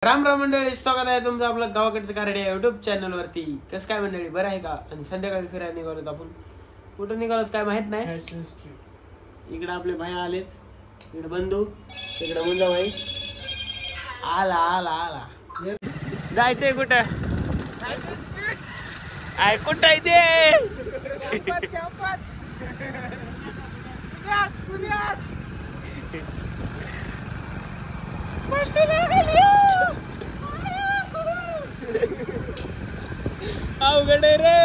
राम राम मंडळी, स्वागत आहे तुमचं आपलं गावाकडचं कारडे युट्यूब चॅनल वरती. कसं काय मंडळी, बरं आहे का? आणि संध्याकाळी फिरायला निघालोत आपण. कुठं निघालोत काय माहित नाही. इकडे आपले भाई आलेत, इकडे बंधू, इकडे मुंजाबाई. आला आला आला. जायचंय कुठं? आय कुठं आहे ते? अवघड आहे रे.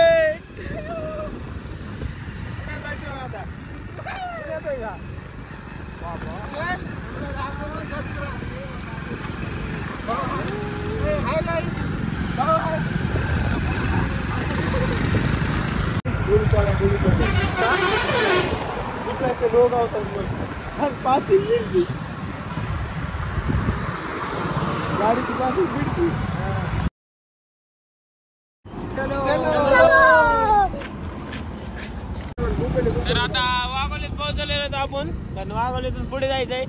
गाड़ी की पासिंग बिल्कुल. तर आता वाघोलीत पोहोचलेलो आपण. पण वाघोलीतून पुढे जायचंय.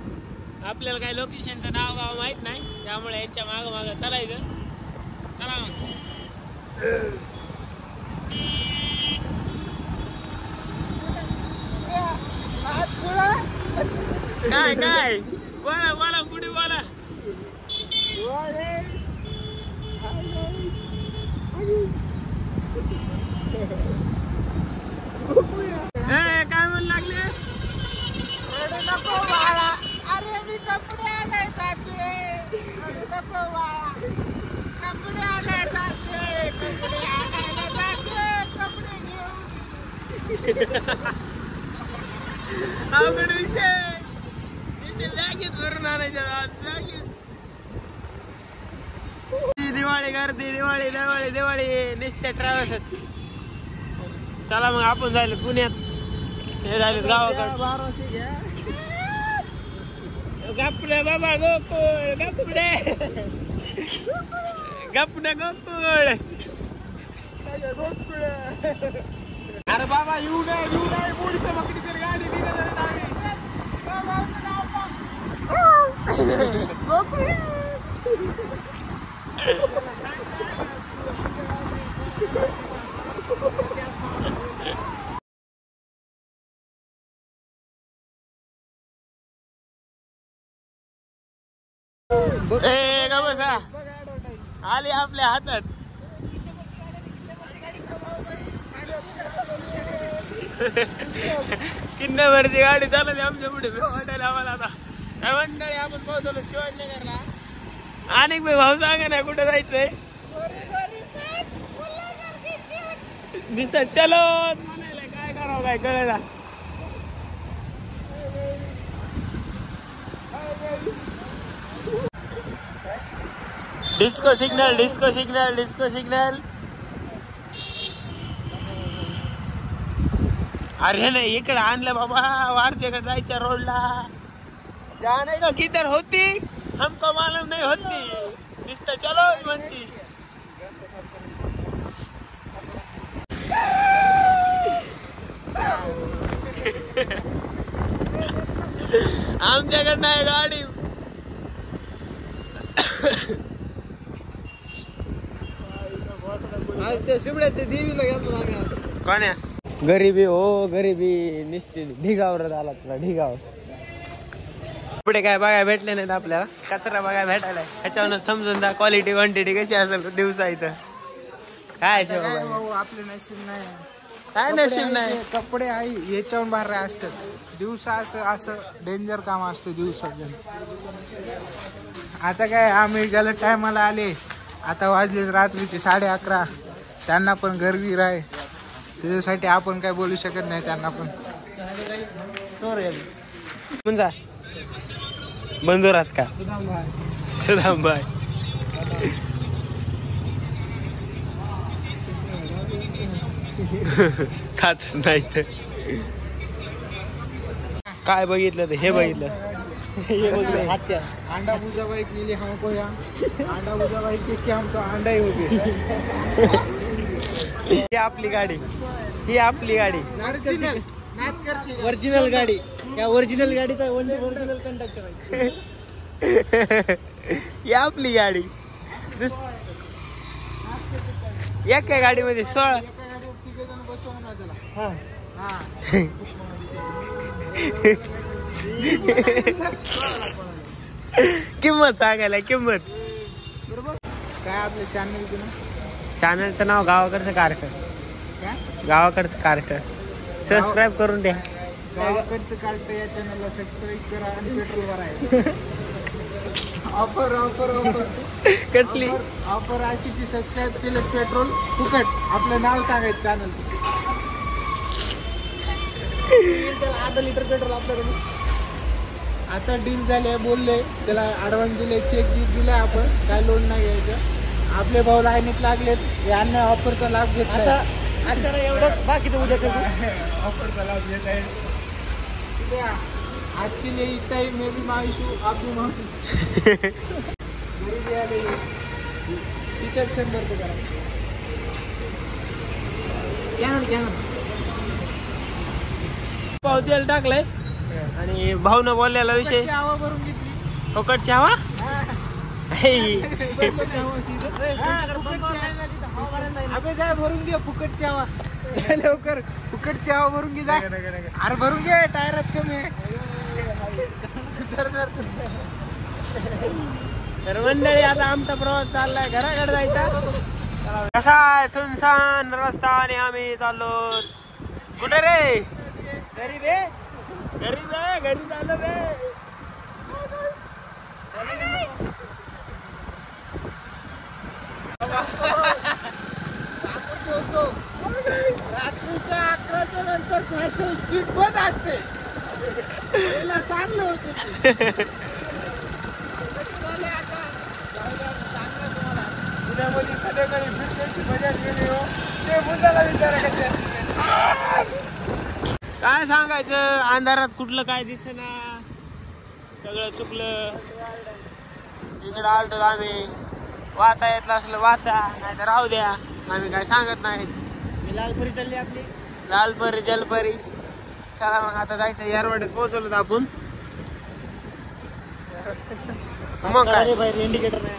आपल्याला काही लोकेशनचं नाव गाव माहित नाही, त्यामुळे यांच्या माग माग चालायचं. चला मग. काय काय बोला बोला पुढे बोला. काय म्हणू लागले? नको बाळा, अरे मी कपडे आणायसाठी. नको बाळा, कपडे आणायसाठी, कपडे आणायला जाते, कपडे घेऊन. अवघड विषय. बॅगेत भरून आणायच्या. दिवाळी गर्दी, दिवाळी दिवाळी दिवाळी नुसत्या ट्रॅव्हल्सच. चला मग आपण जायला पुण्यात. हे झाले गावाकडे. गपडे बाबा गोकुळ, गपडे गपडे गोकुळ. अरे बाबा येऊ नये येऊ नये. पुढचं बकरी तर गाडी दिली गोकुळ. ए का बसा आली आपल्या हातात. किन्नवरची गाडी चालत आमच्या पुढे वाटायला आम्हाला. आता काय मंडळी, आपण पोहोचलो शिवाजीनगरला. आणि भाऊ सांगा ना कुठं जायचंय. दिसत चलो म्हणायला काय करावं काय कळलं. Disco signal disco signal disco signal. अरे नाही इकडे आणलं बाबा. वारच्याकडे जायच्या रोडला जाने का किधर होती हमको मालूम नहीं होती. दिसत चलो म्हणती. आमच्याकडे नाही गाडी. आज ते शिवड्याच्या देवीला गेलो आम्ही. कोण्या गरीबी हो गरीबी निश्चित. ढिगावर आला तुला ढिगाव. पुढे काय बघायला भेटले नाहीत आपल्याला. कचरा बघायला भेटायला. ह्याच्यावर समजून जा क्वालिटी क्वांटिटी कशी असेल दिवसा इथं. काय भाऊ आपले नशीब नाही. काय नशीब नाही. कपडे आहे याच्याहून बाहेर असतात. दिवसा असं डेंजर काम असतं दिवसा. आता काय आम्ही गेल्या टायमाला आले. आता वाजले रात्रीचे 11:30. त्यांना पण गर्दी राही. त्याच्यासाठी आपण काय बोलू शकत नाही त्यांना पण. म्हणजे बंधुराज का सुदामभाई. खातच नाही तर काय बघितलं. तर हे बघितलं. अंडा बुजाबाई के लिए हमको यहाँ अंडा बुजाबाई के हमको अंडा ही हो गया. ही आपली गाडी. ही आपली गाडी. ओरिजिनल गाडी. या ओरिजिनल गाडीचा ओरिजिनल कंडक्टर आहे. या आपली गाडी एका गाडीमध्ये 16 एका गाडीवर 3 जण बसवा ना त्याला. हा. हा. किंमत सांगायला किंमत. बरोबर. काय आपलं चॅनलचं नाव? चॅनलचं नाव गावाकडचं कार्ट. काय? गावाकडचं कार्ट. सबस्क्राईब करून द्या. गावाकडचं कार्ट या चॅनलला सबस्क्राईब करा आणि पेट्रोल भरायला. ऑफर ऑफर ऑफर कसली ऑफर अशी की सबस्क्राईब केलं पेट्रोल फुकट. आपलं नाव सांगायचं चॅनलचं. अर्धा लिटर पेट्रोल आपल्याकडे. आता डील झाले, बोलले त्याला ॲडव्हान्स दिले, चेक दिलाय आपण, काय लोन नाही घ्यायचं. आपले भाऊ लाईनीत लागलेत, यांना ऑफरचा लाभ घेतला. आजच्या एवढंच, बाकीचं उद्या करू. ऑफरचा लाभ घेत आहे. आज के लिए इतना ही. मैं भी मायूस हूँ, आप भी मायूस. गरीबी आलेली. तिच्यात 100 रुपये करा. भाऊ तेल टाकलंय आणि भाऊन बोललेला विषय फुकटची हवा भरून घेतली. फुकटची हवा. अबे जाय भरून घे फुकटची हवा. लवकर फुकटची हवा भरून घे जाय. अरे भरून घे, टायरात कमी आहे. तर मंडळी आता आमचा प्रवास चाललाय घराकडे जायचा. कसा आहे सुनसान रस्ता आणि आम्ही चाललो कुठे रे? घरी रे. घरी रे. घरी चाललो रे. रात्रीच्या 11च्या नंतर फॅशन स्ट्रीट बंद असते. पहिला सांगलं होतं. कसं झालंय आता? सांगलं तुम्हाला. पुण्यामध्ये संध्याकाळी फिरण्याची मजा गेली हो. ते मुलाला विचारा कशी असते. काय सांगायचं, अंधारात कुठलं काय दिसेना, सगळं चुकलं. इकडं आलतो आम्ही. वाचा येतलं असलं वाचा, नाही तर राहू द्या, आम्ही काय सांगत नाही. लालपरी चालली आपली. लालपरी जलपरी. चला मग आता जायचं. यारवाड्यात पोहोचवलं आपण. मग काय इंडिकेटर नाही.